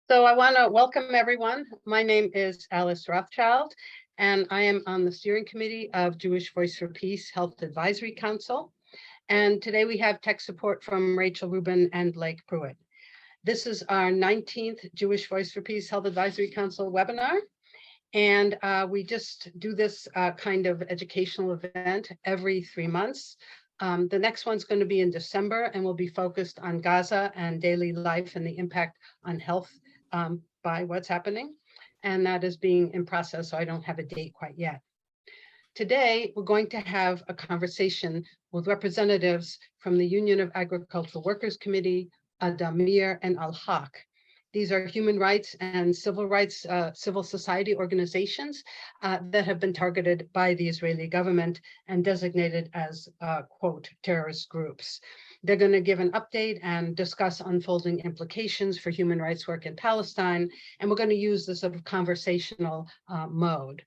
So I want to welcome everyone. My name is Alice Rothschild, and I am on the steering committee of Jewish Voice for Peace Health Advisory Council. And today we have tech support from Rachel Rubin and Blake Pruitt. This is our 19th Jewish Voice for Peace Health Advisory Council webinar. And we just do this kind of educational event every 3 months. The next one's going to be in December and will be focused on Gaza and daily life and the impact on health by what's happening. And that is being in process, so I don't have a date quite yet. Today, we're going to have a conversation with representatives from the Union of Agricultural Workers Committee, Addameer, and Al-Haq. These are human rights and civil rights, civil society organizations that have been targeted by the Israeli government and designated as, quote, terrorist groups. They're going to give an update and discuss unfolding implications for human rights work in Palestine, and we're going to use this sort of conversational mode.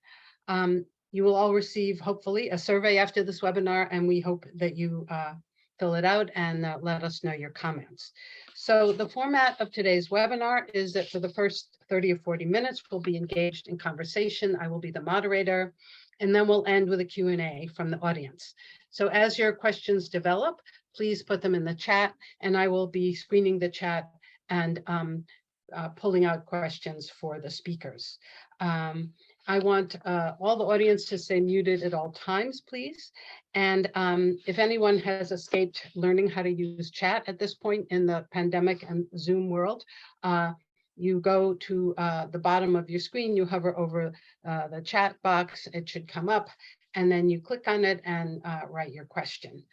You will all receive, hopefully, a survey after this webinar, and we hope that you fill it out and let us know your comments. So the format of today's webinar is that for the first 30 or 40 minutes, we'll be engaged in conversation. I will be the moderator, and then we'll end with a Q&A from the audience. So as your questions develop, please put them in the chat, and I will be screening the chat and pulling out questions for the speakers. I want all the audience to stay muted at all times, please. And if anyone has escaped learning how to use chat at this point in the pandemic and Zoom world, you go to the bottom of your screen, you hover over the chat box, it should come up, and then you click on it and write your question.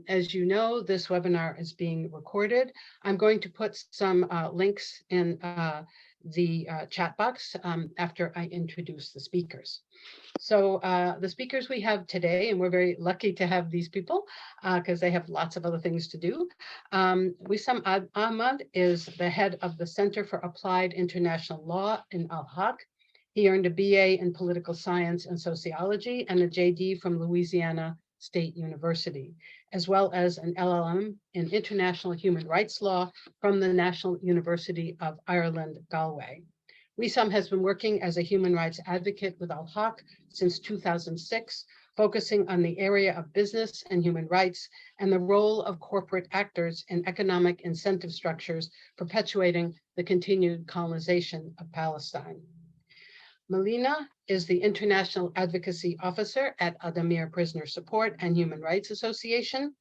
As you know, this webinar is being recorded. I'm going to put some links in the chat box after I introduce the speakers. So the speakers we have today, and we're very lucky to have these people because they have lots of other things to do. Wesam Ahmad is the head of the Center for Applied International Law in Al-Haq. He earned a BA in political science and sociology and a JD from Louisiana State University, as well as an LLM in international human rights law from the National University of Ireland, Galway. Wesam has been working as a human rights advocate with Al-Haq since 2006, focusing on the area of business and human rights and the role of corporate actors in economic incentive structures perpetuating the continued colonization of Palestine. Milena is the International Advocacy Officer at Addameer Prisoner Support and Human Rights Association.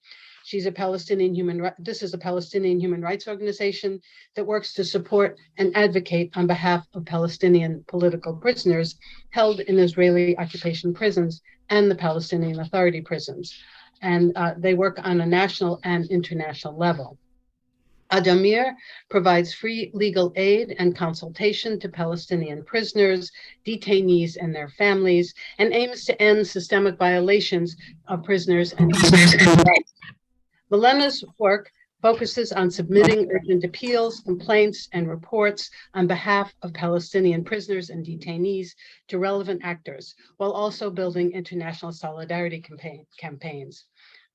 She's a Palestinian this is a Palestinian human rights organization that works to support and advocate on behalf of Palestinian political prisoners held in Israeli occupation prisons and the Palestinian Authority prisons. And they work on a national and international level. Addameer provides free legal aid and consultation to Palestinian prisoners, detainees, and their families, and aims to end systemic violations of prisoners and rights. Milena's work focuses on submitting urgent appeals, complaints, and reports on behalf of Palestinian prisoners and detainees to relevant actors, while also building international solidarity campaigns.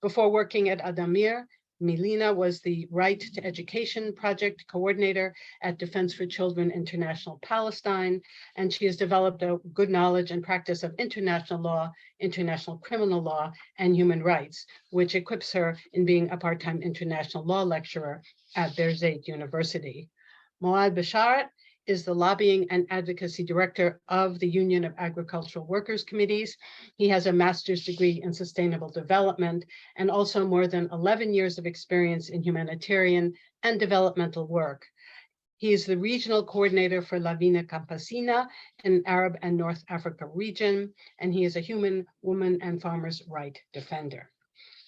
Before working at Addameer, Milena was the Right to Education Project Coordinator at Defense for Children International Palestine, and she has developed a good knowledge and practice of international law, international criminal law, and human rights, which equips her in being a part-time international law lecturer at Birzeit University. Moayyad Bsharat is the Lobbying and Advocacy Director of the Union of Agricultural Workers Committees. He has a master's degree in sustainable development and also more than 11 years of experience in humanitarian and developmental work. He is the regional coordinator for La Vina Campesina in Arab and North Africa region, and he is a human, woman, and farmers' right defender.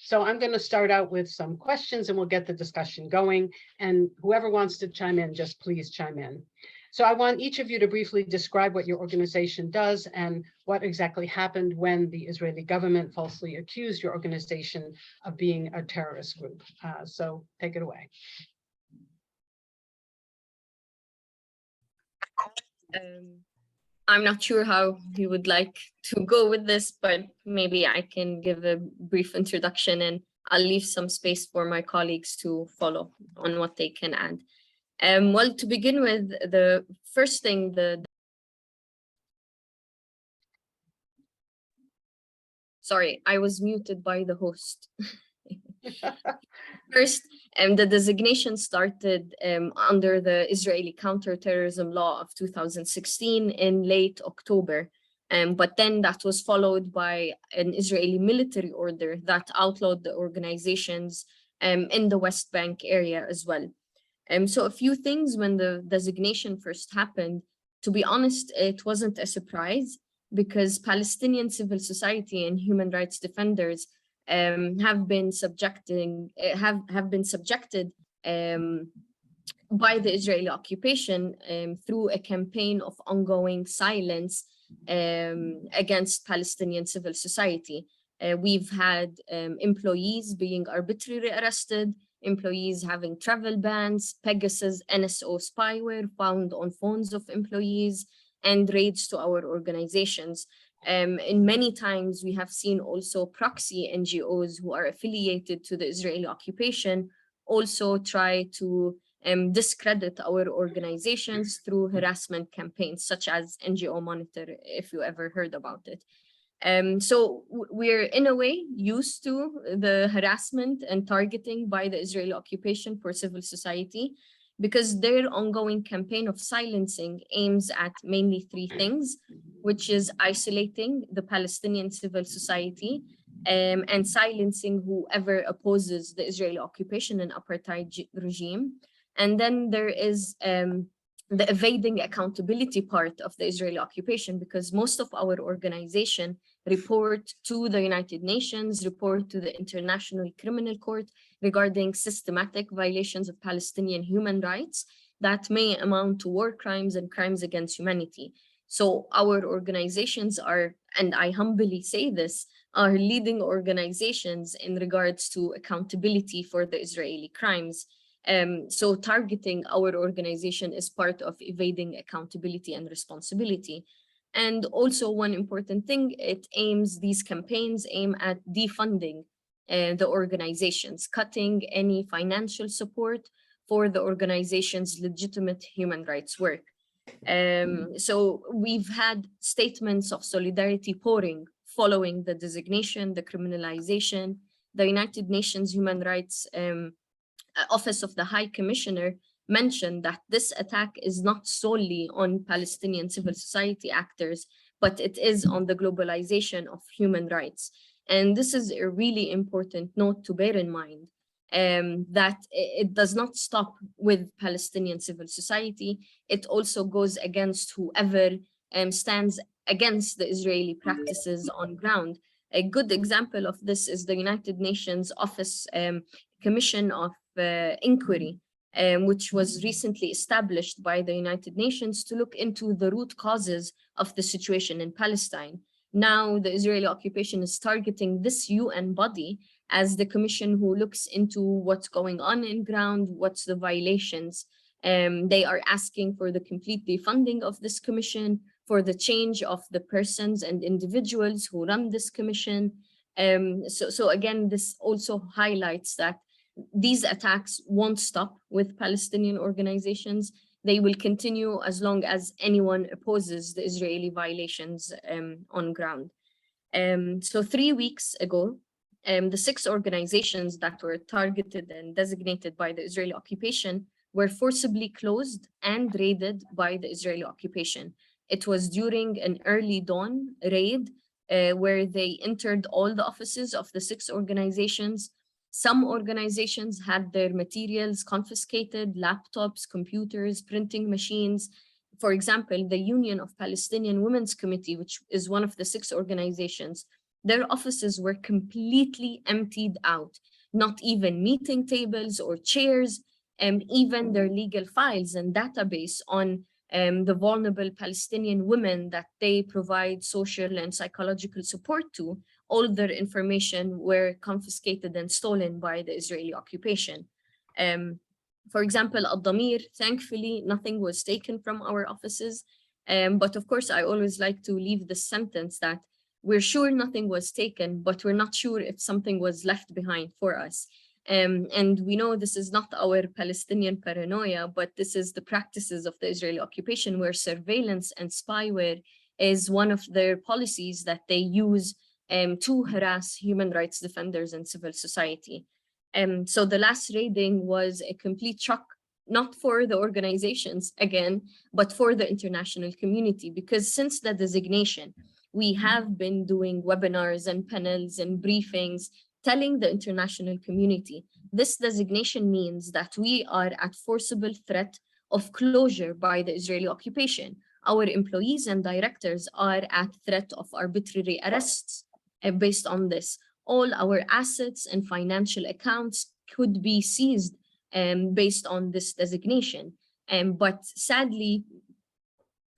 So I'm going to start out with some questions and we'll get the discussion going. And whoever wants to chime in, just please chime in. So I want each of you to briefly describe what your organization does and what exactly happened when the Israeli government falsely accused your organization of being a terrorist group. So take it away. I'm not sure how you would like to go with this, but maybe I can give a brief introduction and I'll leave some space for my colleagues to follow on what they can add. Well, to begin with, the first thing, sorry, I was muted by the host. First, the designation started under the Israeli counterterrorism law of 2016 in late October. But then that was followed by an Israeli military order that outlawed the organizations in the West Bank area as well. So a few things when the designation first happened, to be honest, it wasn't a surprise because Palestinian civil society and human rights defenders have been subjected by the Israeli occupation through a campaign of ongoing silence against Palestinian civil society. We've had employees being arbitrarily arrested, employees having travel bans, Pegasus NSO spyware found on phones of employees, and raids to our organizations. And many times we have seen also proxy NGOs who are affiliated to the Israeli occupation also try to discredit our organizations through harassment campaigns such as NGO Monitor, if you ever heard about it. So we're in a way used to the harassment and targeting by the Israeli occupation for civil society because their ongoing campaign of silencing aims at mainly three things, which is isolating the Palestinian civil society and silencing whoever opposes the Israeli occupation and apartheid regime. And then there is the evading accountability part of the Israeli occupation, because most of our organization report to the United Nations, report to the International Criminal Court regarding systematic violations of Palestinian human rights that may amount to war crimes and crimes against humanity. So our organizations are, and I humbly say this, are leading organizations in regards to accountability for the Israeli crimes. So targeting our organization is part of evading accountability and responsibility. And also one important thing, these campaigns aim at defunding the organizations, cutting any financial support for the organization's legitimate human rights work. So we've had statements of solidarity pouring following the designation, the criminalization. The United Nations Human Rights Office of the High Commissioner mentioned that this attack is not solely on Palestinian civil society actors, but it is on the globalization of human rights. And this is a really important note to bear in mind, that it does not stop with Palestinian civil society. It also goes against whoever stands against the Israeli practices on ground. A good example of this is the United Nations Office Commission of Inquiry, which was recently established by the United Nations to look into the root causes of the situation in Palestine. Now, the Israeli occupation is targeting this UN body as the commission who looks into what's going on in ground, what's the violations. They are asking for the complete defunding of this commission, for the change of the persons and individuals who run this commission. So again, this also highlights that these attacks won't stop with Palestinian organizations. They will continue as long as anyone opposes the Israeli violations on ground. So 3 weeks ago, the 6 organizations that were targeted and designated by the Israeli occupation were forcibly closed and raided by the Israeli occupation. It was during an early dawn raid where they entered all the offices of the 6 organizations. Some organizations had their materials confiscated, laptops, computers, printing machines. For example, the Union of Palestinian Women's Committee, which is one of the 6 organizations, their offices were completely emptied out, not even meeting tables or chairs, and even their legal files and database on the vulnerable Palestinian women that they provide social and psychological support to. All their information were confiscated and stolen by the Israeli occupation. For example, Addameer, thankfully, nothing was taken from our offices. But of course, I always like to leave the sentence that we're sure nothing was taken, but we're not sure if something was left behind for us. And we know this is not our Palestinian paranoia, but this is the practices of the Israeli occupation, where surveillance and spyware is one of their policies that they use to harass human rights defenders and civil society. So the last raiding was a complete shock, not for the organizations again, but for the international community, because since the designation, we have been doing webinars and panels and briefings telling the international community, this designation means that we are at forcible threat of closure by the Israeli occupation. Our employees and directors are at threat of arbitrary arrests based on this. All our assets and financial accounts could be seized based on this designation. But sadly,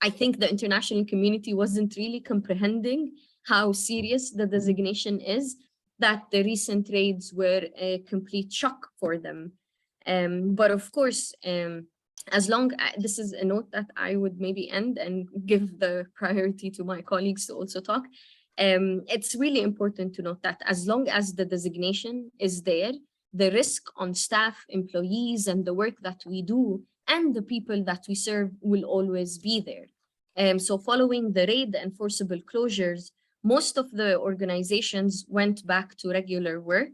I think the international community wasn't really comprehending how serious the designation is, that the recent raids were a complete shock for them. But of course, as long as this is a note that I would maybe end and give the priority to my colleagues to also talk. It's really important to note that as long as the designation is there, the risk on staff, employees, and the work that we do and the people that we serve will always be there. So following the raid and forcible closures, most of the organizations went back to regular work.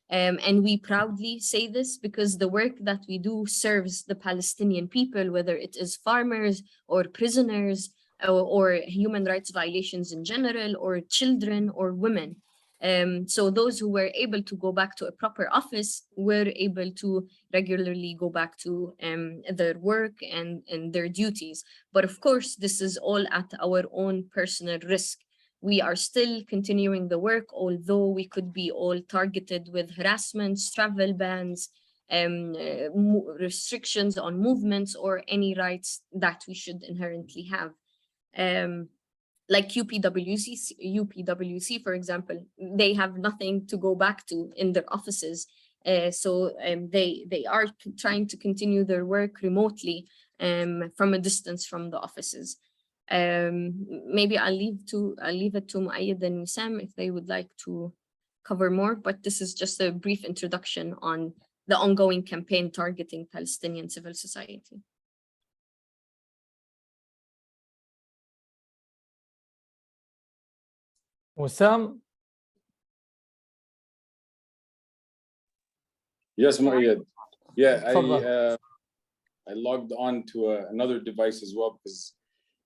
And we proudly say this because the work that we do serves the Palestinian people, whether it is farmers or prisoners or human rights violations in general, or children or women. So those who were able to go back to a proper office were able to regularly go back to their work and their duties. But of course, this is all at our own personal risk. We are still continuing the work, although we could be all targeted with harassments, travel bans, restrictions on movements, or any rights that we should inherently have. Like UPWC, for example, they have nothing to go back to in their offices. So they are trying to continue their work remotely from a distance from the offices. Maybe I'll leave it to Moayyad and Wesam if they would like to cover more, but this is just a brief introduction on the ongoing campaign targeting Palestinian civil society. Wesam? Yes, Moayyad. Yeah, I logged on to another device as well because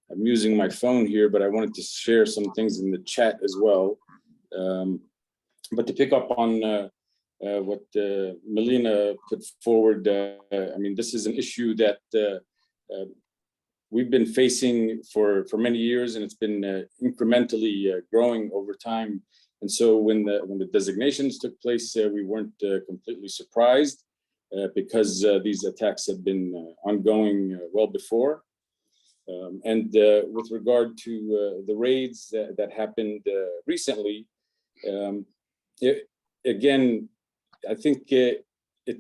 I'm using my phone here, but I wanted to share some things in the chat as well. But to pick up on what Milena put forward, I mean, this is an issue that we've been facing for many years, and it's been incrementally growing over time. And so when the designations took place, we weren't completely surprised because these attacks have been ongoing well before. And with regard to the raids that happened recently, again, I think it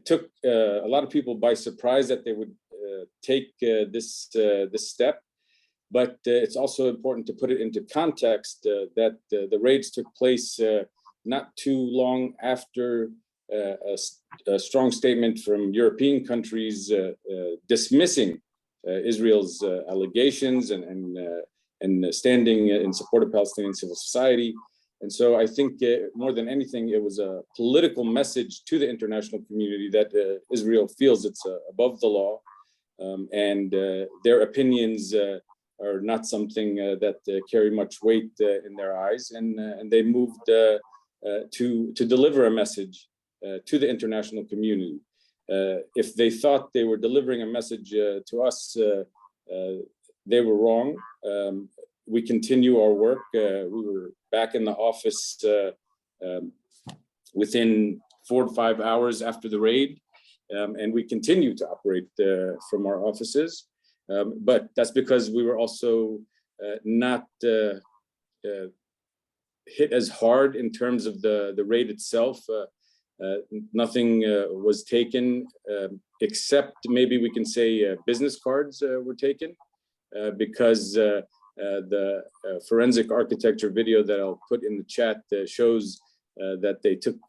took a lot of people by surprise that they would take this step. But it's also important to put it into context that the raids took place not too long after a strong statement from European countries dismissing Israel's allegations and standing in support of Palestinian civil society. And so I think more than anything, it was a political message to the international community that Israel feels it's above the law, and their opinions are not something that carry much weight in their eyes. And they moved to deliver a message to the international community. If they thought they were delivering a message to us, they were wrong. We continue our work. We were back in the office within 4 to 5 hours after the raid, and we continue to operate from our offices. But that's because we were also not hit as hard in terms of the raid itself. Nothing was taken except maybe we can say business cards were taken because the forensic architecture video that I'll put in the chat shows that they took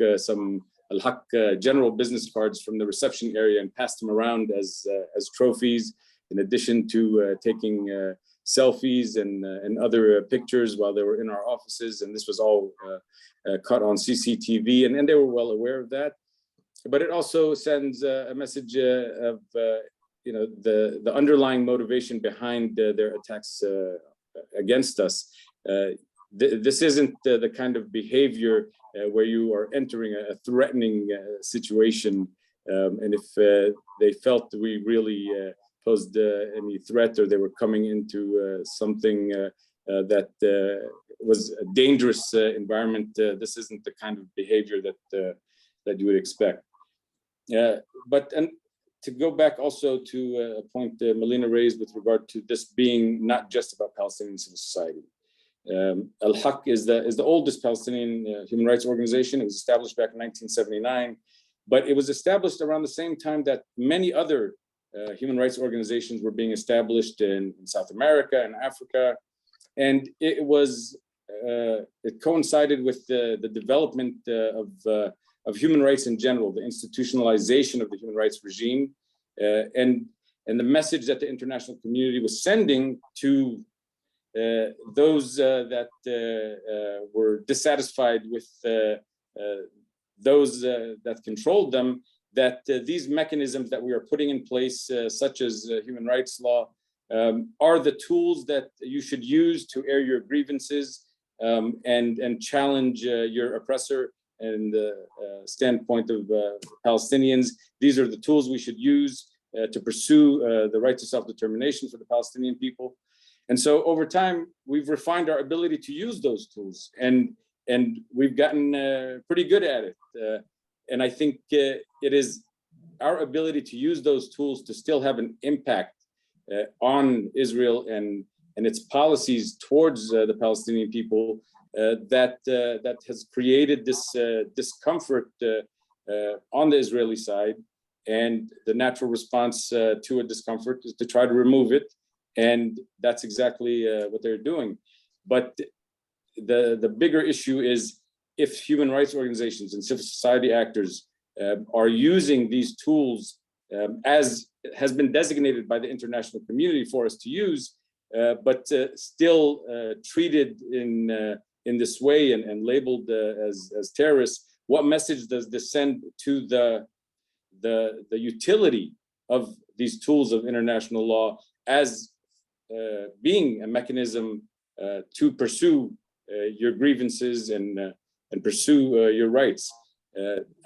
Al-Haq general business cards from the reception area and passed them around as trophies, in addition to taking selfies and other pictures while they were in our offices. And this was all caught on CCTV, and they were well aware of that. But it also sends a message of the underlying motivation behind their attacks against us. This isn't the kind of behavior where you are entering a threatening situation, and if they felt that we really posed any threat, or they were coming into something that was a dangerous environment, this isn't the kind of behavior that you would expect. But to go back also to a point Milena raised with regard to this being not just about Palestinian civil society. Al-Haq is the oldest Palestinian human rights organization. It was established back in 1979, but it was established around the same time that many other human rights organizations were being established in South America and Africa, and it coincided with the development of human rights in general, the institutionalization of the human rights regime, and the message that the international community was sending to those that were dissatisfied with those that controlled them, that these mechanisms that we are putting in place, such as human rights law, are the tools that you should use to air your grievances and challenge your oppressor. And the standpoint of Palestinians, these are the tools we should use to pursue the right to self-determination for the Palestinian people. And so over time, we've refined our ability to use those tools, and we've gotten pretty good at it. And I think it is our ability to use those tools to still have an impact on Israel and its policies towards the Palestinian people that has created this discomfort on the Israeli side. And the natural response to a discomfort is to try to remove it. And that's exactly what they're doing. But the bigger issue is, if human rights organizations and civil society actors are using these tools as has been designated by the international community for us to use, but still treated in this way and labeled as terrorists, what message does this send to the utility of these tools of international law as being a mechanism to pursue your grievances and pursue your rights?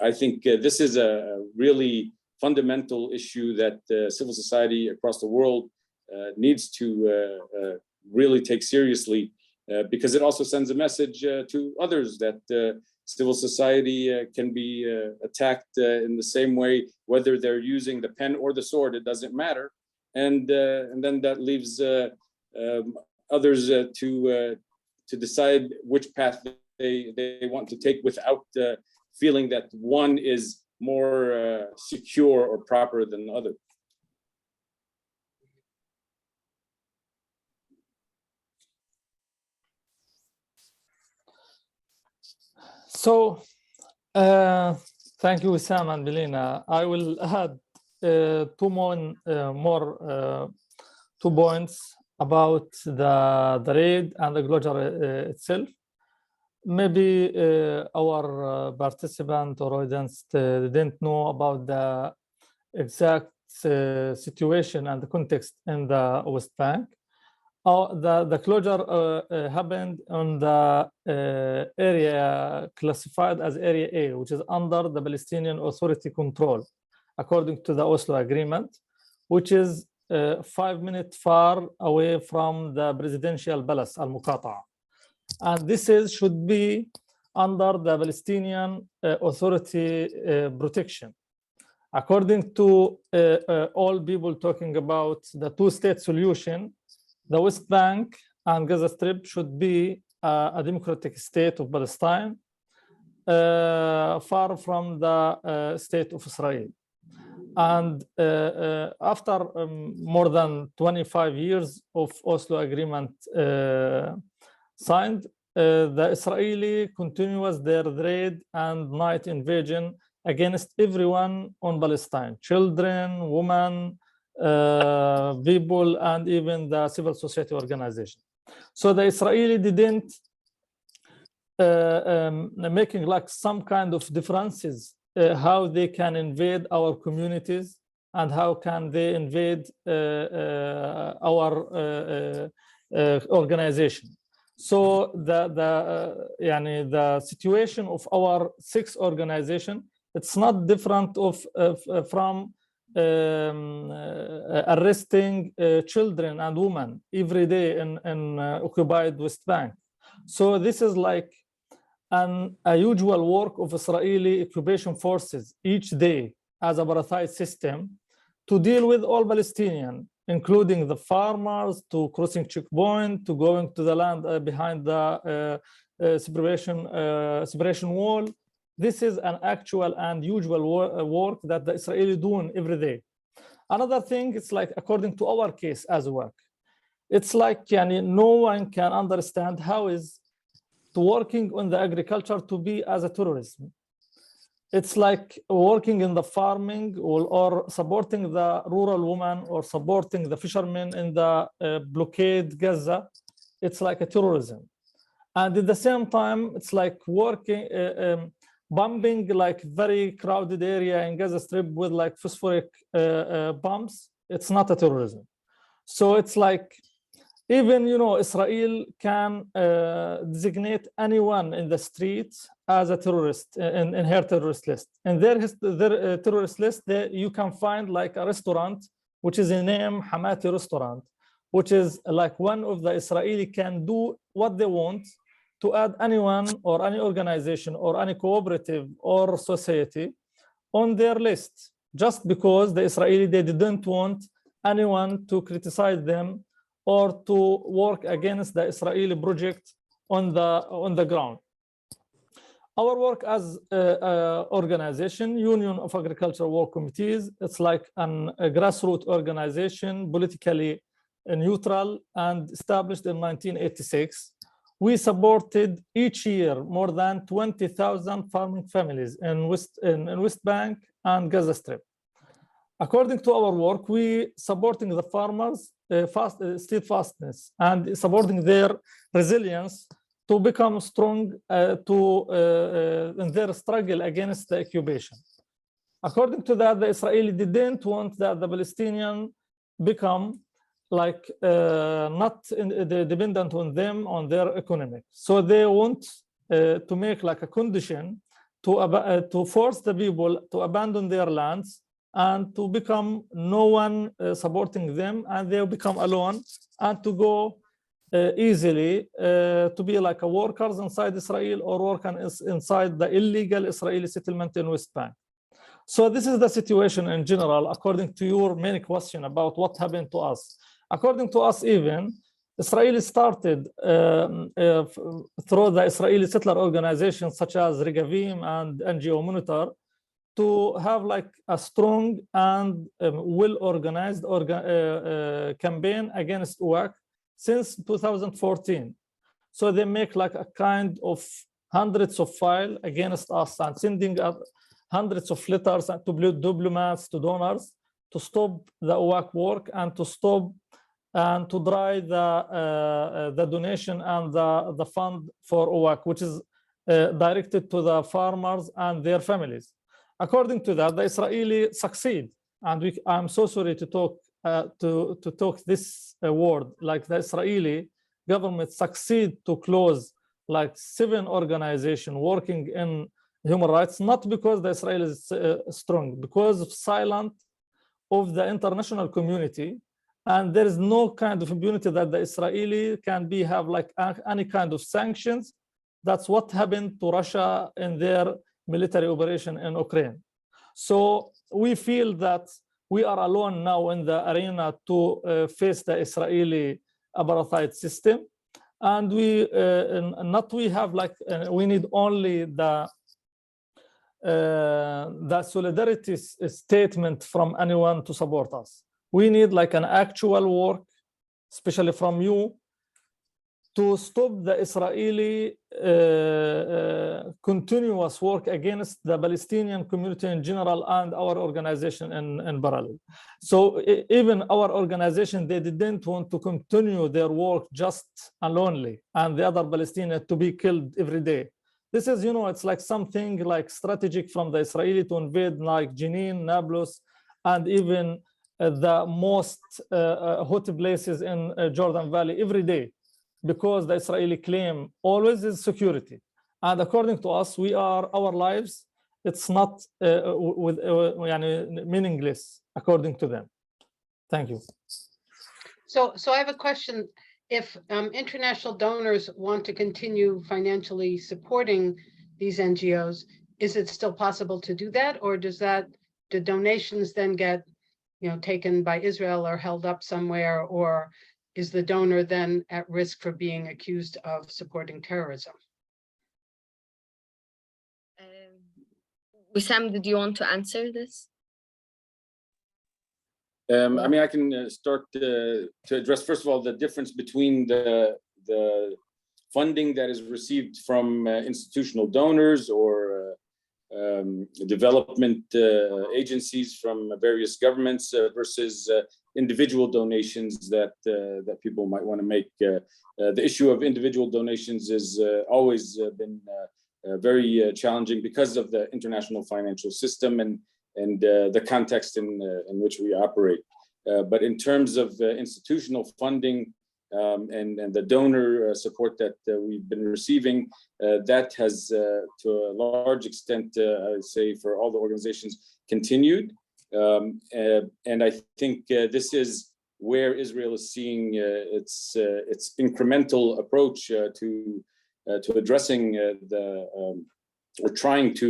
I think this is a really fundamental issue that civil society across the world needs to really take seriously, because it also sends a message to others that civil society can be attacked in the same way, whether they're using the pen or the sword, it doesn't matter. And then that leaves others to decide which path they want to take without feeling that one is more secure or proper than the other. So, thank you, Wesam and Milena. I will add two points about the raid and the closure itself. Maybe our participant or audience didn't know about the exact situation and the context in the West Bank. The closure happened on the area classified as Area A, which is under the Palestinian Authority control, according to the Oslo Agreement, which is 5 minutes far away from the presidential palace, Al-Muqata'a. And this should be under the Palestinian Authority protection. According to all people talking about the two-state solution, the West Bank and Gaza Strip should be a democratic state of Palestine, far from the state of Israel. And after more than 25 years of Oslo Agreement signed, the Israeli continues their raid and night invasion against everyone on Palestine, children, women, people, and even the civil society organization. So the Israeli didn't making like some kind of differences how they can invade our communities and how can they invade our organization. So the situation of our 6 organization, it's not different from arresting children and women every day in occupied West Bank. So this is like a usual work of Israeli occupation forces each day as a apartheid system to deal with all Palestinians, including the farmers, to crossing checkpoint, to going to the land behind the separation wall. This is an actual and usual work that the Israeli doing every day. Another thing, it's like according to our case as work, it's like no one can understand how is working on the agriculture to be as a terrorism. It's like working in the farming or supporting the rural woman or supporting the fishermen in the blockade Gaza. It's like a terrorism. And at the same time, it's like working, bombing like very crowded area in Gaza Strip with like phosphoric bombs. It's not a terrorism. So it's like, even, Israel can designate anyone in the streets as a terrorist in her terrorist list. In their terrorist list, you can find like a restaurant, which is a name Hamati restaurant, which is like one of the Israeli can do what they want to add anyone or any organization or any cooperative or society on their list, just because the Israeli, they didn't want anyone to criticize them or to work against the Israeli project on the ground. Our work as organization, Union of Agricultural Work Committees, it's like a grassroots organization, politically neutral and established in 1986. We supported each year more than 20,000 farming families in West Bank and Gaza Strip. According to our work, we supporting the farmers steadfastness and supporting their resilience to become strong in their struggle against the occupation. According to that, the Israeli didn't want that the Palestinian become like not dependent on them, on their economic. So they want to make like a condition to force the people to abandon their lands and to become no one supporting them, and they'll become alone and to go easily to be like a workers inside Israel or working inside the illegal Israeli settlement in West Bank. So this is the situation in general, according to your main question about what happened to us. According to us, even Israel started through the Israeli settler organizations such as Regavim and NGO Monitor to have like a strong and well-organized campaign against UAC since 2014. So they make like a kind of hundreds of files against us and sending hundreds of letters to diplomats, to donors, to stop the UAC work and to stop and to dry the donation and the fund for UAC, which is directed to the farmers and their families. According to that, the Israeli succeed, and I'm so sorry to talk this word, like the Israeli government succeed to close like 7 organizations working in human rights, not because the Israel is strong, because of silence of the international community, and there is no kind of impunity that the Israeli can have like any kind of sanctions. That's what happened to Russia in their military operation in Ukraine. So we feel that we are alone now in the arena to face the Israeli apartheid system, and we need only the solidarity statement from anyone to support us. We need like an actual work, especially from you, to stop the Israeli continuous work against the Palestinian community in general and our organization in parallel. So even our organization, they didn't want to continue their work just alonely and the other Palestinians to be killed every day. This is, you know, it's like something like strategic from the Israeli to invade like Jenin, Nablus, and even the most hot places in Jordan Valley every day, because the Israeli claim always is security. And according to us, our lives, it's not meaningless according to them. Thank you. So I have a question. If international donors want to continue financially supporting these NGOs, is it still possible to do that? Or does the donations then get, you know, taken by Israel or held up somewhere, or is the donor then at risk for being accused of supporting terrorism? Wesam, did you want to answer this? I mean, I can start to address, first of all, the difference between the funding that is received from institutional donors or development agencies from various governments versus individual donations that people might want to make. The issue of individual donations has always been very challenging because of the international financial system and the context in which we operate. But in terms of institutional funding and the donor support that we've been receiving, that has, to a large extent, I would say, for all the organizations, continued. And I think this is where Israel is seeing its incremental approach to addressing or trying to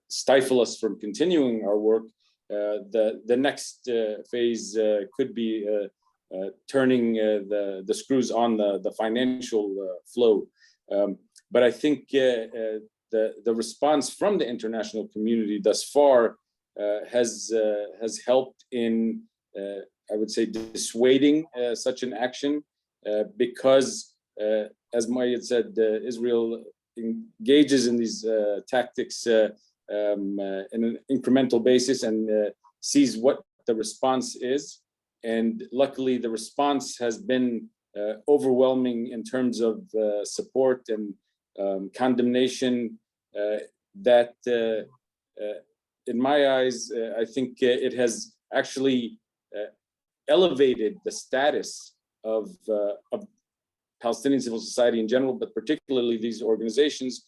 stifle us from continuing our work. The next phase could be turning the screws on the financial flow. But I think the response from the international community thus far has helped in, I would say, dissuading such an action, because, as Moayyad said, Israel engages in these tactics in an incremental basis and sees what the response is. And luckily, the response has been overwhelming in terms of support and condemnation that, in my eyes, I think it has actually elevated the status of Palestinian civil society in general, but particularly these organizations.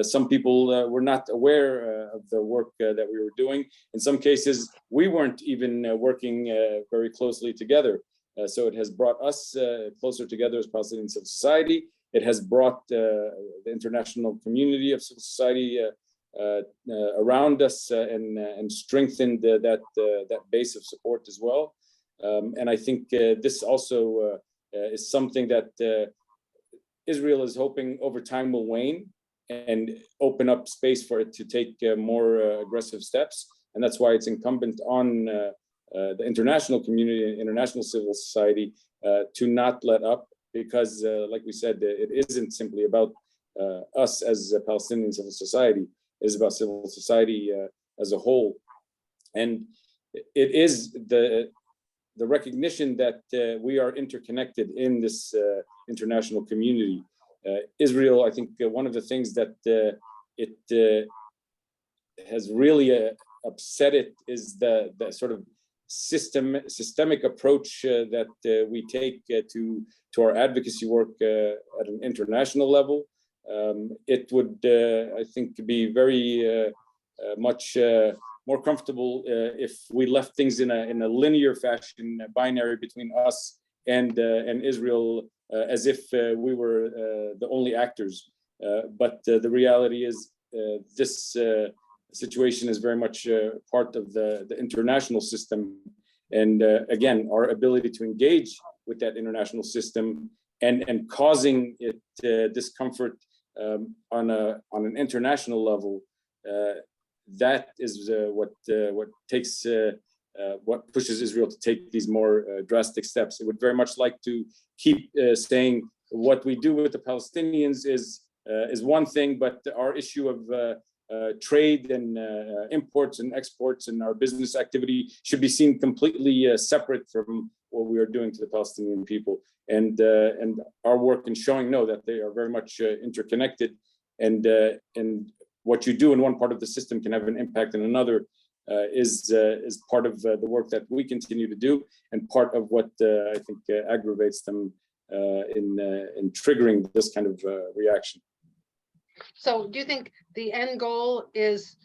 Some people were not aware of the work that we were doing. In some cases, we weren't even working very closely together. So it has brought us closer together as Palestinian civil society. It has brought the international community of civil society around us and strengthened that base of support as well. And I think this also is something that Israel is hoping over time will wane and open up space for it to take more aggressive steps. And that's why it's incumbent on the international community and international civil society to not let up, because like we said, it isn't simply about us as a Palestinian civil society, it is about civil society as a whole. And it is the recognition that we are interconnected in this international community. Israel, I think one of the things that it has really upset it is the sort of systemic approach that we take to our advocacy work at an international level. It would, I think, be very much more comfortable if we left things in a linear fashion, binary between us and Israel, as if we were the only actors. But the reality is this situation is very much part of the international system. And again, our ability to engage with that international system and causing it discomfort on an international level, that is what pushes Israel to take these more drastic steps. It would very much like to keep saying what we do with the Palestinians is one thing, but our issue of trade and imports and exports and our business activity should be seen completely separate from what we are doing to the Palestinian people. And our work in showing that they are very much interconnected, and what you do in one part of the system can have an impact in another is part of the work that we continue to do, and part of what I think aggravates them in triggering this kind of reaction. So do you think the end goal is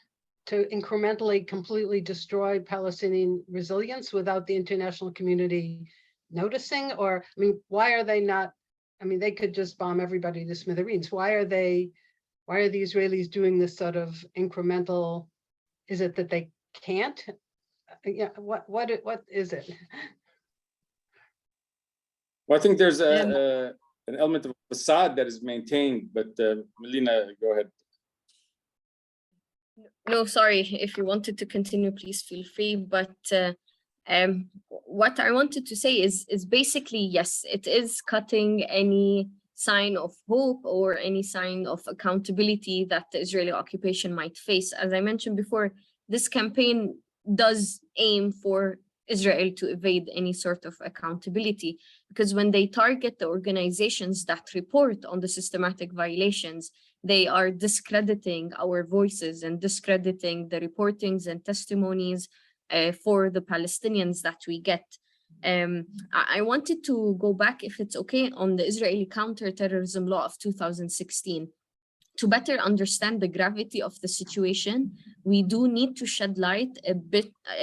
to incrementally, completely destroy Palestinian resilience without the international community noticing? Or, I mean, why are they not, I mean, they could just bomb everybody to smithereens. Why are the Israelis doing this sort of incremental, is it that they can't? Yeah, what is it? Well, I think there's an element of facade that is maintained, but Milena, go ahead. No, sorry, if you wanted to continue, please feel free. But what I wanted to say is basically, yes, it is cutting any sign of hope or any sign of accountability that the Israeli occupation might face. As I mentioned before, this campaign does aim for Israel to evade any sort of accountability, because when they target the organizations that report on the systematic violations, they are discrediting our voices and discrediting the reportings and testimonies for the Palestinians that we get. I wanted to go back, if it's okay, on the Israeli counterterrorism law of 2016. To better understand the gravity of the situation, we do need to shed light a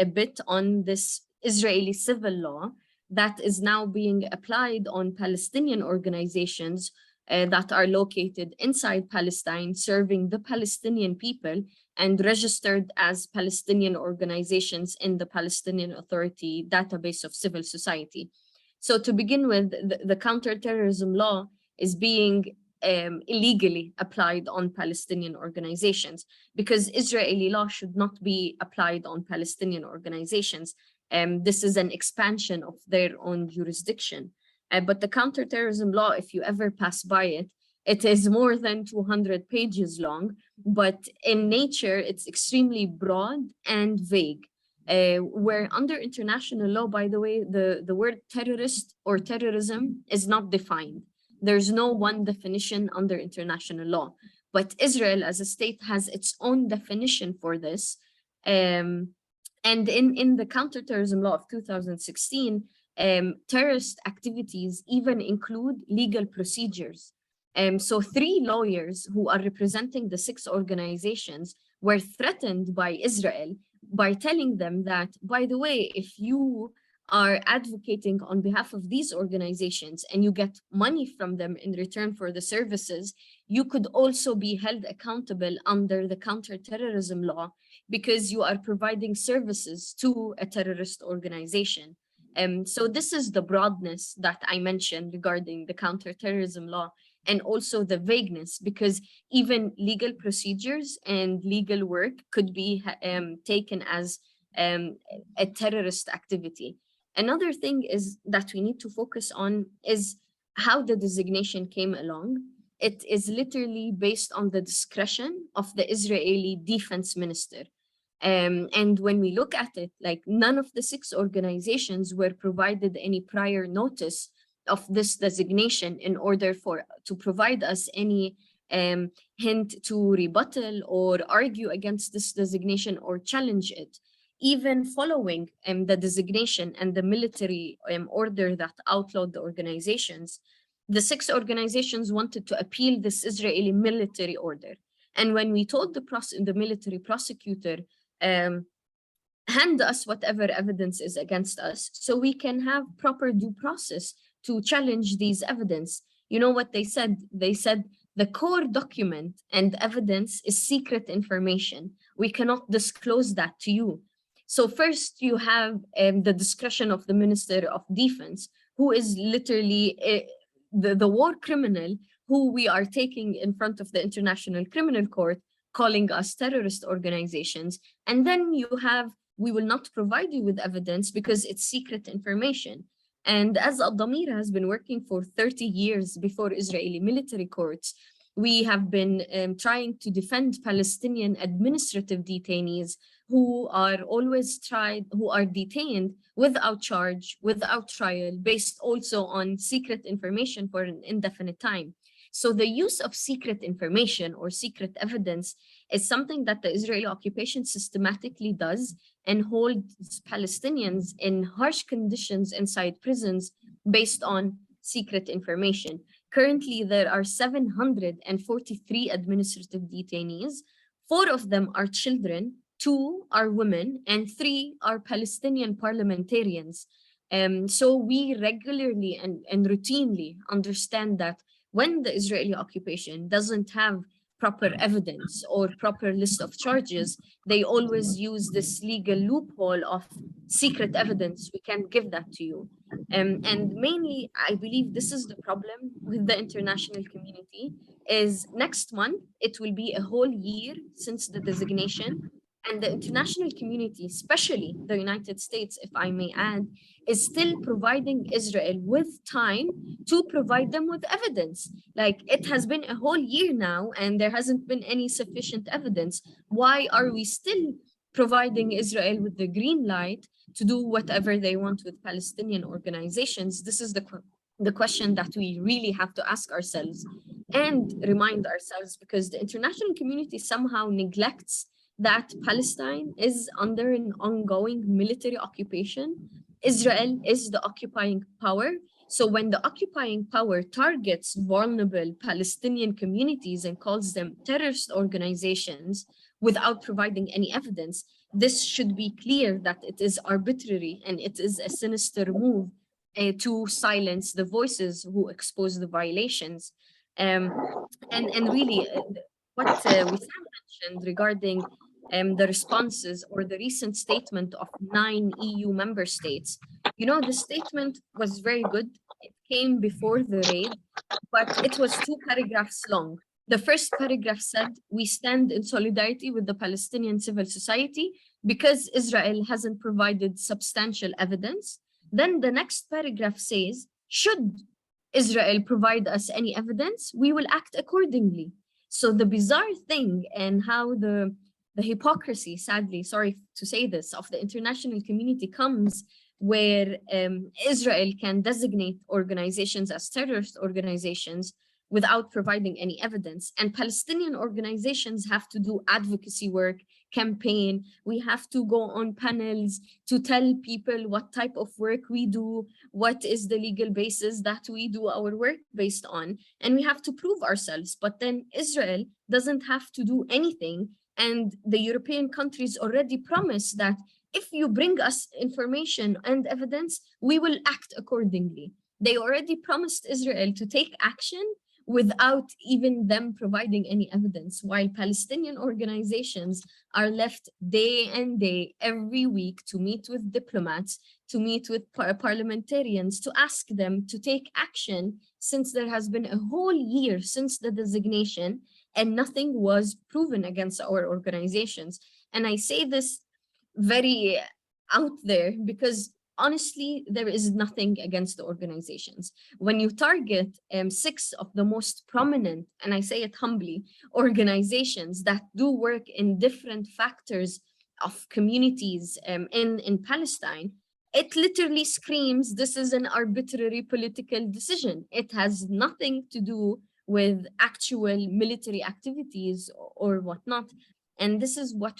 bit on this Israeli civil law that is now being applied on Palestinian organizations that are located inside Palestine, serving the Palestinian people and registered as Palestinian organizations in the Palestinian Authority database of civil society. So to begin with, the counterterrorism law is being illegally applied on Palestinian organizations, because Israeli law should not be applied on Palestinian organizations. This is an expansion of their own jurisdiction. But the counterterrorism law, if you ever pass by it, it is more than 200 pages long, but in nature, it's extremely broad and vague. Where under international law, by the way, the word terrorist or terrorism is not defined. There's no one definition under international law, but Israel as a state has its own definition for this. And in the counterterrorism law of 2016, terrorist activities even include legal procedures. So 3 lawyers who are representing the 6 organizations were threatened by Israel by telling them that, by the way, if you are advocating on behalf of these organizations and you get money from them in return for the services, you could also be held accountable under the counterterrorism law because you are providing services to a terrorist organization. So this is the broadness that I mentioned regarding the counterterrorism law, and also the vagueness, because even legal procedures and legal work could be taken as a terrorist activity. Another thing is that we need to focus on is how the designation came along. It is literally based on the discretion of the Israeli defense minister. And when we look at it, like none of the 6 organizations were provided any prior notice of this designation in order to provide us any hint to rebuttal or argue against this designation or challenge it. Even following the designation and the military order that outlawed the organizations, the 6 organizations wanted to appeal this Israeli military order. And when we told the military prosecutor, hand us whatever evidence is against us so we can have proper due process to challenge these evidence, you know what they said? They said, the core document and evidence is secret information. We cannot disclose that to you. So first you have the discretion of the Minister of Defense, who is literally the war criminal who we are taking in front of the International Criminal Court, calling us terrorist organizations. And then you have, we will not provide you with evidence because it's secret information. And as Addameer has been working for 30 years before Israeli military courts, we have been trying to defend Palestinian administrative detainees who are who are detained without charge, without trial, based also on secret information for an indefinite time. So the use of secret information or secret evidence is something that the Israeli occupation systematically does and holds Palestinians in harsh conditions inside prisons based on secret information. Currently, there are 743 administrative detainees. 4 of them are children, 2 are women, and 3 are Palestinian parliamentarians. So we regularly and routinely understand that when the Israeli occupation doesn't have proper evidence or proper list of charges, they always use this legal loophole of secret evidence. We can give that to you. And mainly, I believe this is the problem with the international community, is next month, it will be a whole year since the designation. And the international community, especially the United States, if I may add, is still providing Israel with time to provide them with evidence. Like, it has been a whole year now and there hasn't been any sufficient evidence. Why are we still providing Israel with the green light to do whatever they want with Palestinian organizations? This is the question that we really have to ask ourselves and remind ourselves, because the international community somehow neglects that Palestine is under an ongoing military occupation. Israel is the occupying power. So when the occupying power targets vulnerable Palestinian communities and calls them terrorist organizations without providing any evidence, this should be clear that it is arbitrary and it is a sinister move to silence the voices who expose the violations. And really, what Wesam mentioned regarding the responses or the recent statement of 9 EU member states. You know, the statement was very good. It came before the raid, but it was 2 paragraphs long. The first paragraph said, "We stand in solidarity with the Palestinian civil society because Israel hasn't provided substantial evidence." Then the next paragraph says, "Should Israel provide us any evidence, we will act accordingly." So the bizarre thing, and how the hypocrisy, sadly, sorry to say this, of the international community comes where Israel can designate organizations as terrorist organizations without providing any evidence. And Palestinian organizations have to do advocacy work, campaign. We have to go on panels to tell people what type of work we do, what is the legal basis that we do our work based on. And we have to prove ourselves. But then Israel doesn't have to do anything. And the European countries already promised that if you bring us information and evidence, we will act accordingly. They already promised Israel to take action without even them providing any evidence, while Palestinian organizations are left day and day, every week, to meet with diplomats, to meet with parliamentarians, to ask them to take action, since there has been a whole year since the designation and nothing was proven against our organizations. And I say this very out there because honestly, there is nothing against the organizations. When you target 6 of the most prominent, and I say it humbly, organizations that do work in different factors of communities in Palestine, it literally screams this is an arbitrary political decision. It has nothing to do with actual military activities or whatnot. And this is what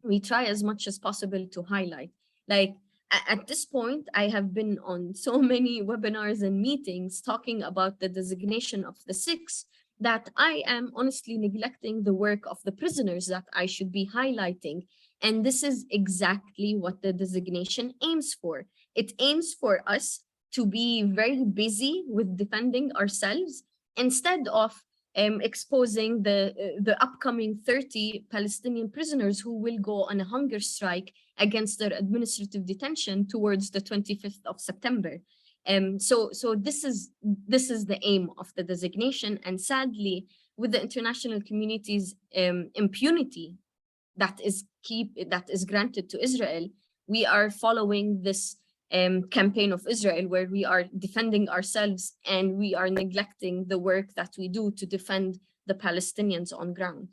we try as much as possible to highlight. Like, at this point, I have been on so many webinars and meetings talking about the designation of the 6 that I am honestly neglecting the work of the prisoners that I should be highlighting. And this is exactly what the designation aims for. It aims for us to be very busy with defending ourselves instead of exposing the upcoming 30 Palestinian prisoners who will go on a hunger strike against their administrative detention towards the 25th of September. So this is the aim of the designation. And sadly, with the international community's impunity that is granted to Israel, we are following this campaign of Israel, where we are defending ourselves and we are neglecting the work that we do to defend the Palestinians on ground.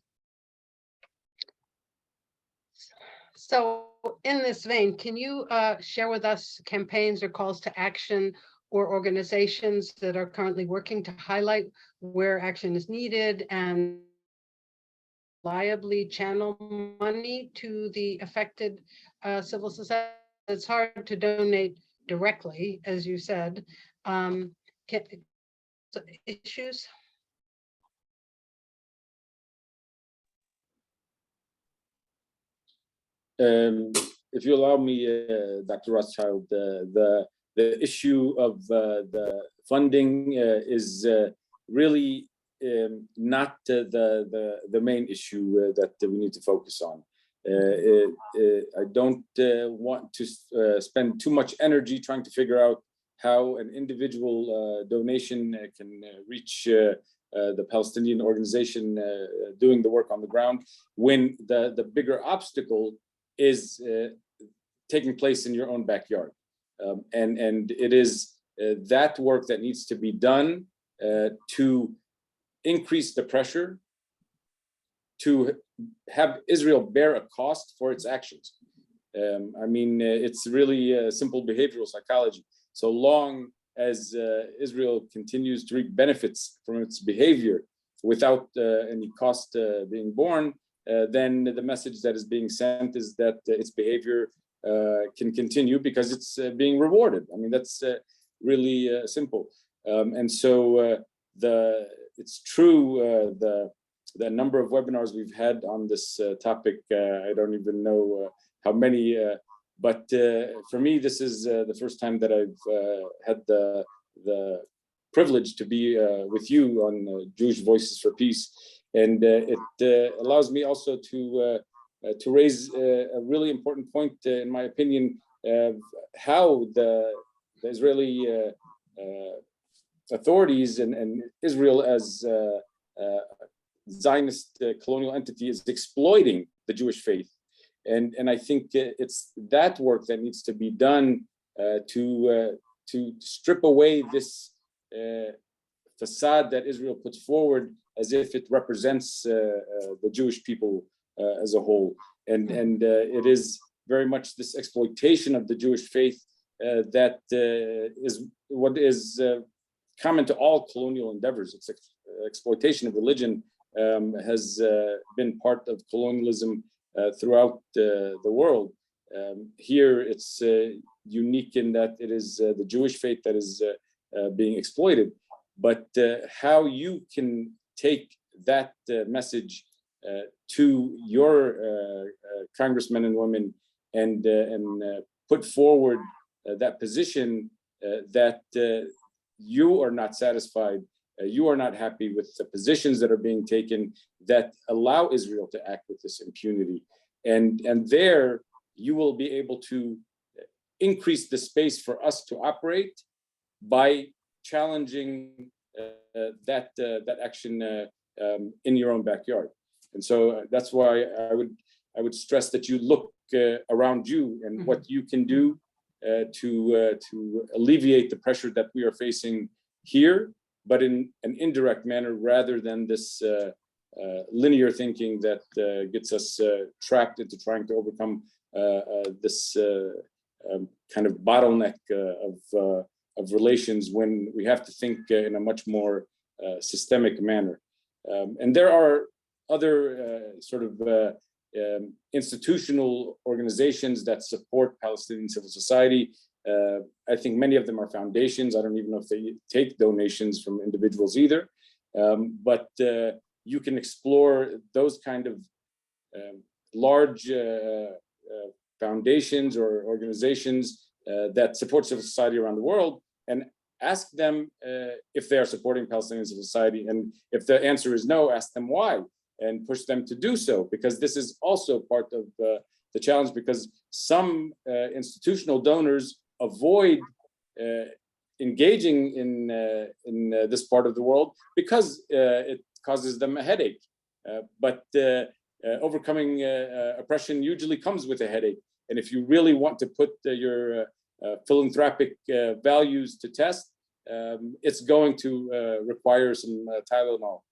So in this vein, can you share with us campaigns or calls to action or organizations that are currently working to highlight where action is needed and reliably channel money to the affected civil society? It's hard to donate directly, as you said. Issues? If you allow me, Dr. Rothschild, the issue of the funding is really not the main issue that we need to focus on. I don't want to spend too much energy trying to figure out how an individual donation can reach the Palestinian organization doing the work on the ground, when the bigger obstacle is taking place in your own backyard. And it is that work that needs to be done to increase the pressure to have Israel bear a cost for its actions. I mean, it's really simple behavioral psychology. So long as Israel continues to reap benefits from its behavior without any cost being borne, then the message that is being sent is that its behavior can continue because it's being rewarded. I mean, that's really simple. And so it's true, the number of webinars we've had on this topic, I don't even know how many, but for me, this is the first time that I've had the privilege to be with you on Jewish Voices for Peace. And it allows me also to raise a really important point, in my opinion, of how the Israeli authorities and Israel as Zionist colonial entity is exploiting the Jewish faith. And I think it's that work that needs to be done to strip away this facade that Israel puts forward as if it represents the Jewish people as a whole. And it is very much this exploitation of the Jewish faith that is what is common to all colonial endeavors. It's exploitation of religion has been part of colonialism throughout the world. Here it's unique in that it is the Jewish faith that is being exploited. But how you can take that message to your congressmen and women and put forward that position that you are not satisfied, you are not happy with the positions that are being taken that allow Israel to act with this impunity. And there you will be able to increase the space for us to operate by challenging that action in your own backyard. And so that's why I would stress that you look around you and what you can do to alleviate the pressure that we are facing here, but in an indirect manner rather than this linear thinking that gets us trapped into trying to overcome this kind of bottleneck of relations when we have to think in a much more systemic manner. And there are other sort of institutional organizations that support Palestinian civil society. I think many of them are foundations. I don't even know if they take donations from individuals either. But you can explore those kind of large foundations or organizations that support civil society around the world and ask them if they are supporting Palestinian civil society. And if the answer is no, ask them why and push them to do so, because this is also part of the challenge, because some institutional donors avoid engaging in this part of the world because it causes them a headache. But overcoming oppression usually comes with a headache. And if you really want to put your philanthropic values to test, it's going to require some Tylenol.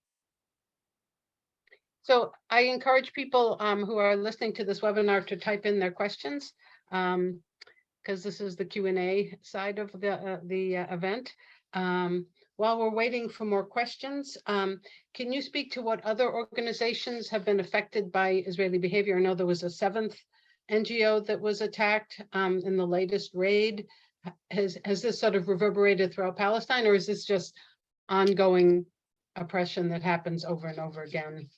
So I encourage people who are listening to this webinar to type in their questions, because this is the Q&A side of the event. While we're waiting for more questions, can you speak to what other organizations have been affected by Israeli behavior? I know there was a 7th NGO that was attacked in the latest raid. Has this sort of reverberated throughout Palestine, or is this just ongoing oppression that happens over and over again?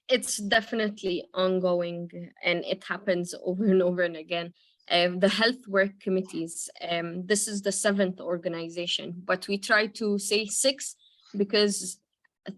It's definitely ongoing, and it happens over and over and again. The health work committees, this is the 7th organization, but we try to say 6 because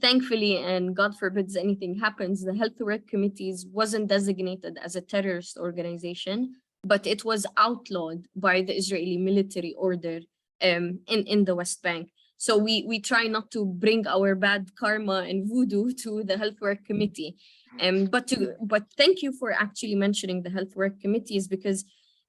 thankfully, and God forbids anything happens, the health work committees wasn't designated as a terrorist organization, but it was outlawed by the Israeli military order in the West Bank. So we try not to bring our bad karma and voodoo to the health work committee. But thank you for actually mentioning the health work committees, because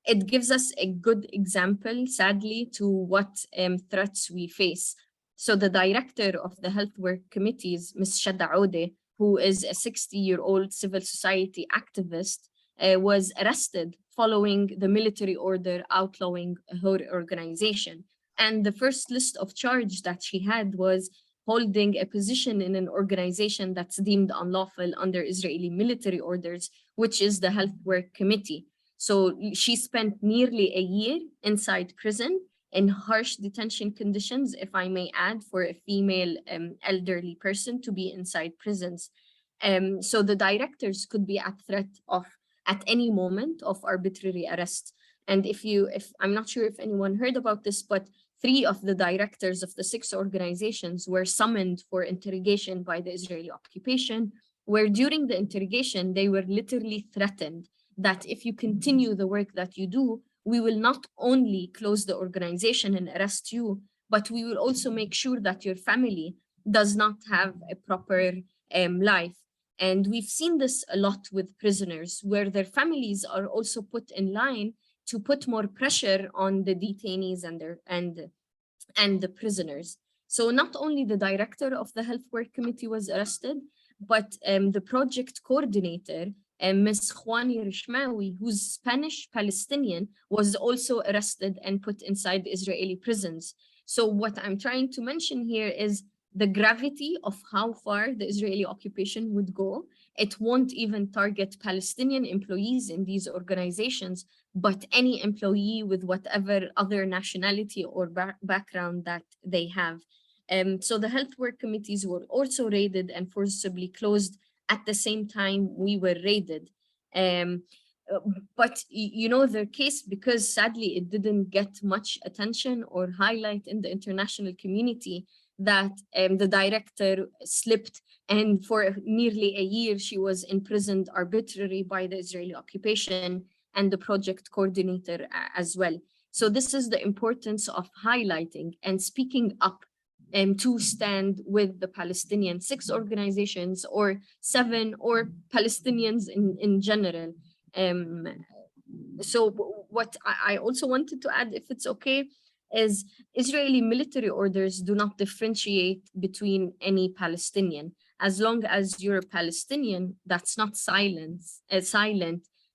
it gives us a good example, sadly, to what threats we face. So the director of the health work committees, Ms. Shadda Ode, who is a 60-year-old civil society activist, was arrested following the military order outlawing her organization. And the first list of charge that she had was holding a position in an organization that's deemed unlawful under Israeli military orders, which is the Health Work Committee. So she spent nearly a year inside prison in harsh detention conditions, if I may add, for a female elderly person to be inside prisons. So the directors could be at threat of, at any moment, of arbitrary arrest. And if I'm not sure if anyone heard about this, but 3 of the directors of the 6 organizations were summoned for interrogation by the Israeli occupation, where during the interrogation, they were literally threatened that if you continue the work that you do, we will not only close the organization and arrest you, but we will also make sure that your family does not have a proper life. And we've seen this a lot with prisoners, where their families are also put in line to put more pressure on the detainees and the prisoners. So not only the director of the Health Work Committee was arrested, but the project coordinator, Ms. Khwani Rishmawi, who's Spanish Palestinian, was also arrested and put inside the Israeli prisons. So what I'm trying to mention here is the gravity of how far the Israeli occupation would go. It won't even target Palestinian employees in these organizations, but any employee with whatever other nationality or background that they have. So the health work committees were also raided and forcibly closed at the same time we were raided. But you know, their case, because sadly it didn't get much attention or highlight in the international community, that the director slipped, and for nearly a year she was imprisoned arbitrarily by the Israeli occupation, and the project coordinator as well. So this is the importance of highlighting and speaking up to stand with the Palestinian 6 organizations or 7, or Palestinians in general. So what I also wanted to add, if it's okay, is Israeli military orders do not differentiate between any Palestinian. As long as you're a Palestinian that's not silent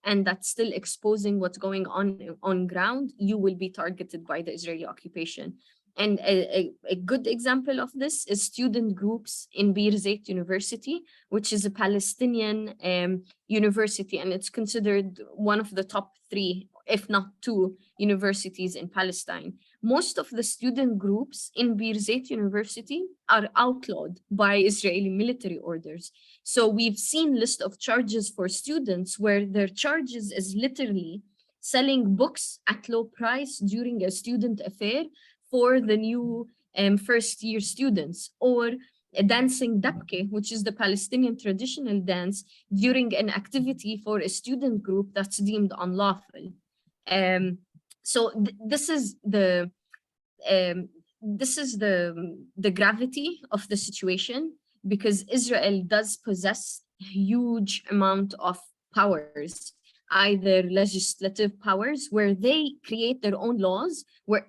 and that's still exposing what's going on ground, you will be targeted by the Israeli occupation. And a good example of this is student groups in Bir Zayt University, which is a Palestinian university, and it's considered one of the top 3, if not 2, universities in Palestine. Most of the student groups in Bir Zayt University are outlawed by Israeli military orders. So we've seen list of charges for students where their charges is literally selling books at low price during a student affair for the new first-year students, or dancing dabke, which is the Palestinian traditional dance, during an activity for a student group that's deemed unlawful. So this is the gravity of the situation, because Israel does possess a huge amount of powers either legislative powers where they create their own laws where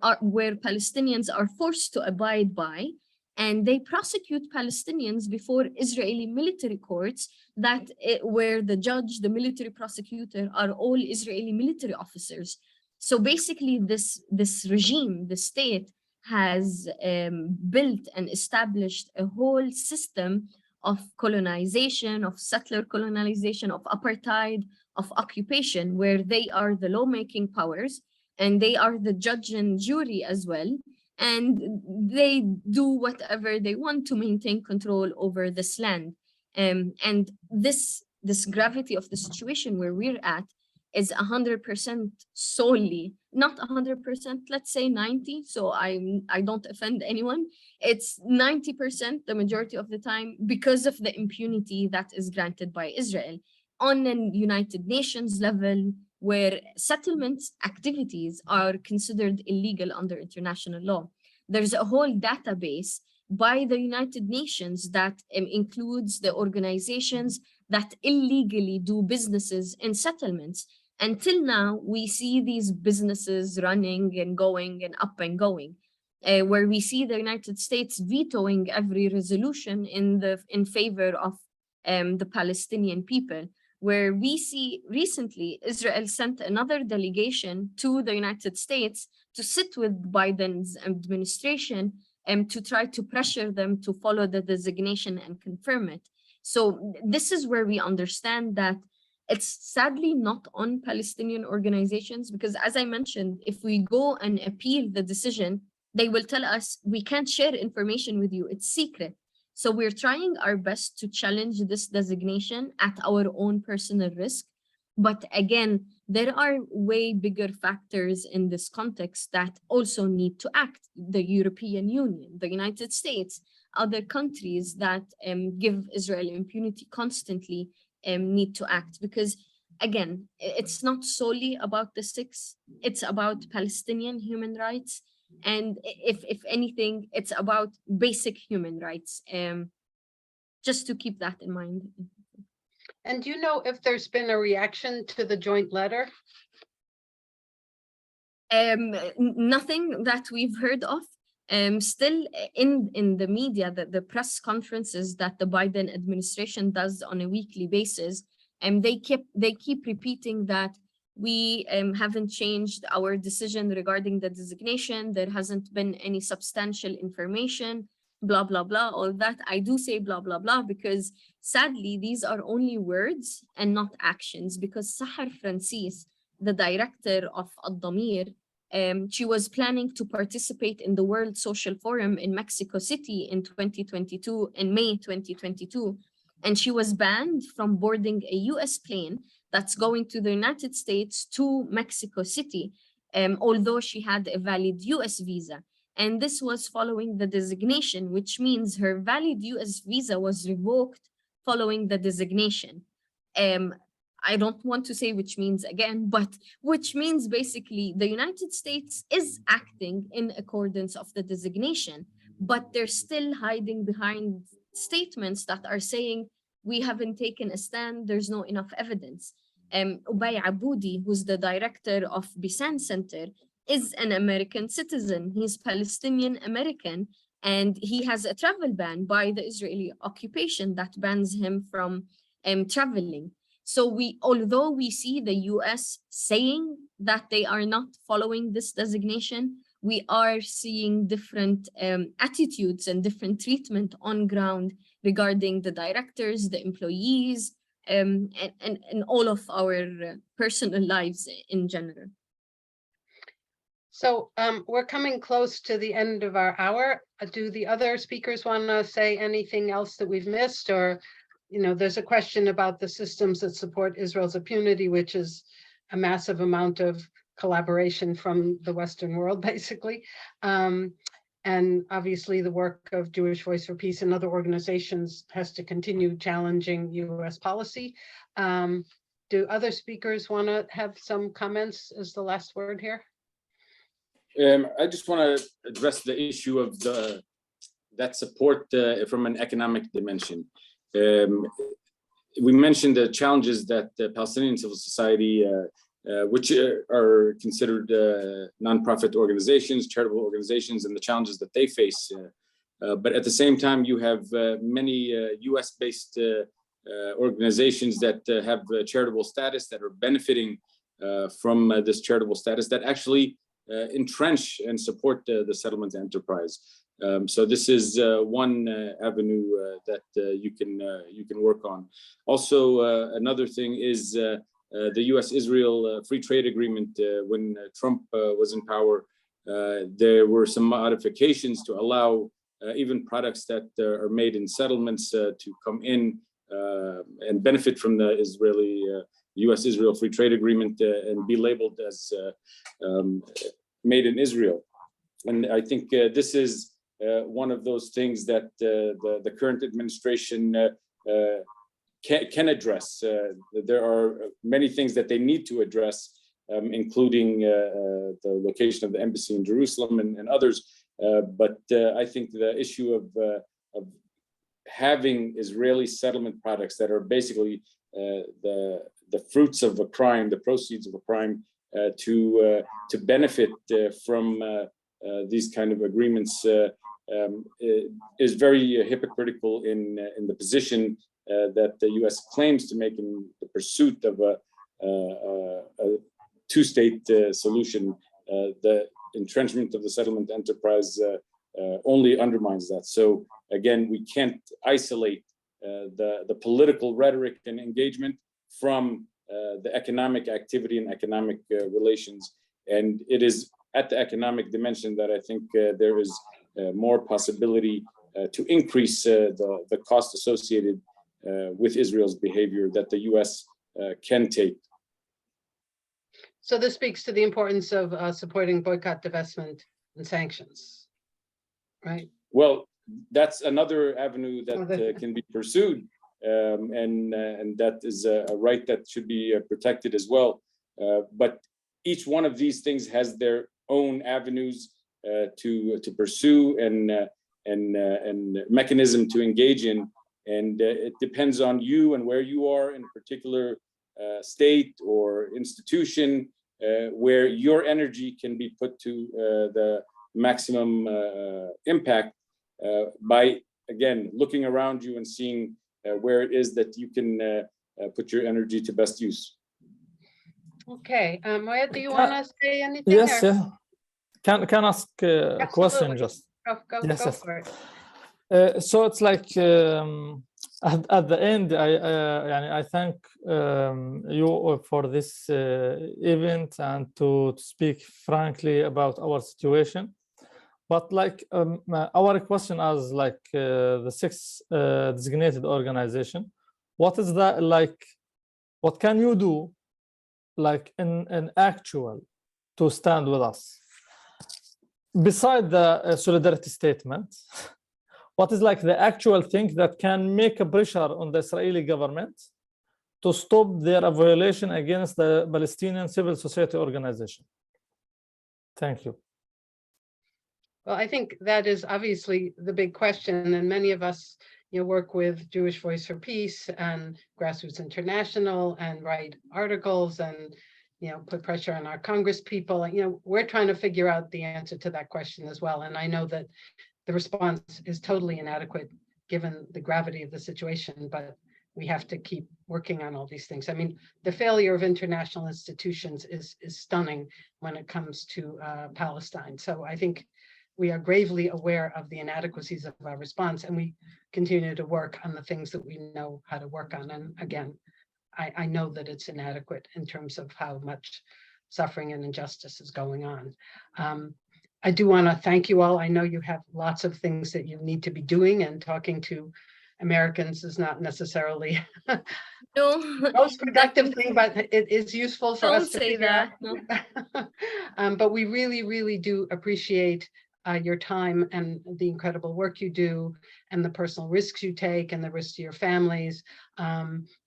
Palestinians are forced to abide by, and they prosecute Palestinians before Israeli military courts where the judge, the military prosecutor are all Israeli military officers. So basically this regime, the state, has built and established a whole system of colonization, of settler colonization, of apartheid, of occupation, where they are the lawmaking powers and they are the judge and jury as well. And they do whatever they want to maintain control over this land. And this gravity of the situation where we're at is 100% solely, not 100%, let's say 90, so I don't offend anyone. It's 90% the majority of the time because of the impunity that is granted by Israel on a United Nations level, where settlement activities are considered illegal under international law. There's a whole database by the United Nations that includes the organizations that illegally do businesses in settlements. Until now, we see these businesses running and going and up and going, where we see the United States vetoing every resolution in favor of the Palestinian people, where we see recently Israel sent another delegation to the United States to sit with Biden's administration and to try to pressure them to follow the designation and confirm it. So this is where we understand that it's sadly not on Palestinian organizations, because as I mentioned, if we go and appeal the decision, they will tell us, we can't share information with you, it's secret. So we're trying our best to challenge this designation at our own personal risk. But again, there are way bigger factors in this context that also need to act. The European Union, the United States, other countries that give Israel impunity constantly need to act, because again, it's not solely about the six, it's about Palestinian human rights. And if anything, it's about basic human rights, just to keep that in mind. And do you know if there's been a reaction to the joint letter? Nothing that we've heard of. Still in the media, the press conferences that the Biden administration does on a weekly basis, and they keep repeating that we haven't changed our decision regarding the designation. There hasn't been any substantial information, blah, blah, blah, all that. I do say blah, blah, blah, because sadly, these are only words and not actions, because Sahar Francis, the director of Addameer, she was planning to participate in the World Social Forum in Mexico City in 2022, in May 2022, and she was banned from boarding a US plane that's going to the United States to Mexico City, although she had a valid US visa. And this was following the designation, which means her valid US visa was revoked following the designation. I don't want to say which means again, but which means basically the United States is acting in accordance of the designation, but they're still hiding behind statements that are saying, we haven't taken a stand, there's no enough evidence. Ubay Aboudi, who's the director of Bisan Center, is an American citizen. He's Palestinian American, and he has a travel ban by the Israeli occupation that bans him from traveling. So although we see the US saying that they are not following this designation, we are seeing different attitudes and different treatment on ground regarding the directors, the employees, and all of our personal lives in general. So we're coming close to the end of our hour. Do the other speakers want to say anything else that we've missed? Or, you know, there's a question about the systems that support Israel's impunity, which is a massive amount of collaboration from the Western world, basically. And obviously the work of Jewish Voice for Peace and other organizations has to continue challenging US policy. Do other speakers want to have some comments as the last word here? I just want to address the issue of that support from an economic dimension. we mentioned the challenges that the Palestinian civil society, which are considered nonprofit organizations, charitable organizations, and the challenges that they face. But at the same time, you have many US-based organizations that have charitable status that are benefiting from this charitable status that actually entrench and support the settlement enterprise. So this is one avenue that you can work on. Also, another thing is the U.S.-Israel free trade agreement. When Trump was in power, there were some modifications to allow even products that are made in settlements to come in and benefit from the U.S.-Israel free trade agreement and be labeled as made in Israel. And I think this is one of those things that the current administration can address. There are many things that they need to address, including the location of the embassy in Jerusalem and others. But I think the issue of having Israeli settlement products that are basically the fruits of a crime, the proceeds of a crime, to benefit from these kind of agreements is very hypocritical in the position that the U.S. claims to make in the pursuit of a two-state solution. The entrenchment of the settlement enterprise only undermines that. So again, we can't isolate the political rhetoric and engagement from the economic activity and economic relations. And it is at the economic dimension that I think there is more possibility to increase the cost associated with Israel's behavior that the U.S. can take. So this speaks to the importance of supporting boycott, divestment, and sanctions, right? Well, that's another avenue that can be pursued, and that is a right that should be protected as well. But each one of these things has their own avenues to pursue and mechanism to engage in, and it depends on you and where you are in a particular state or institution where your energy can be put to the maximum impact by, again, looking around you and seeing where it is that you can put your energy to best use. Okay, Moayyad, do you want to say anything? Yes, or? yeah. Can ask a question just? Go Yes. for it. So it's like at the end, I thank you for this event and to speak frankly about our situation. But like our question as like the sixth designated organization, what is that like? What can you do, like in actual, to stand with us? Beside the solidarity statement, what is like the actual thing that can make a pressure on the Israeli government to stop their violation against the Palestinian civil society organization? Thank you. Well, I think that is obviously the big question, and many of us, work with Jewish Voice for Peace and Grassroots International and write articles and put pressure on our Congress people. We're trying to figure out the answer to that question as well. And I know that the response is totally inadequate given the gravity of the situation, but we have to keep working on all these things. I mean, the failure of international institutions is stunning when it comes to Palestine. So I think we are gravely aware of the inadequacies of our response, and we continue to work on the things that we know how to work on. And again, I know that it's inadequate in terms of how much suffering and injustice is going on. I do want to thank you all. I know you have lots of things that you need to be doing, and talking to Americans is not necessarily the most productive thing, but it is useful for us to figure out. No. But we really, really do appreciate your time and the incredible work you do, and the personal risks you take, and the risks to your families,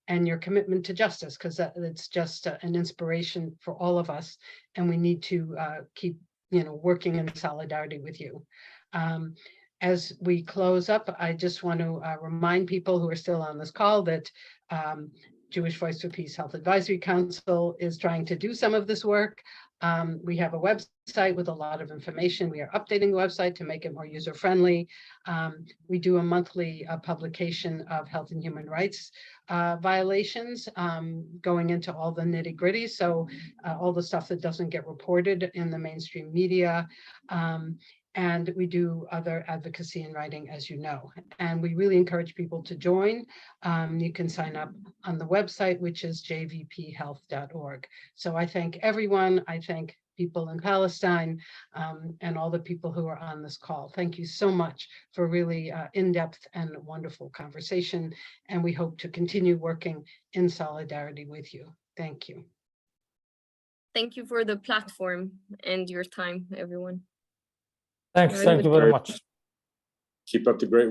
and your commitment to justice, because it's just an inspiration for all of us, and we need to keep working in solidarity with you. As we close up, I just want to remind people who are still on this call that Jewish Voice for Peace Health Advisory Council is trying to do some of this work. We have a website with a lot of information. We are updating the website to make it more user-friendly. We do a monthly publication of health and human rights violations, going into all the nitty-gritty. So all the stuff that doesn't get reported in the mainstream media. And we do other advocacy in writing, as you know, and we really encourage people to join. You can sign up on the website, which is jvphealth.org. So I thank everyone. I thank people in Palestine and all the people who are on this call. Thank you so much for really in-depth and wonderful conversation. And we hope to continue working in solidarity with you. Thank you. Thank you for the platform and your time, everyone. Thanks. Thank you very much. Keep up the great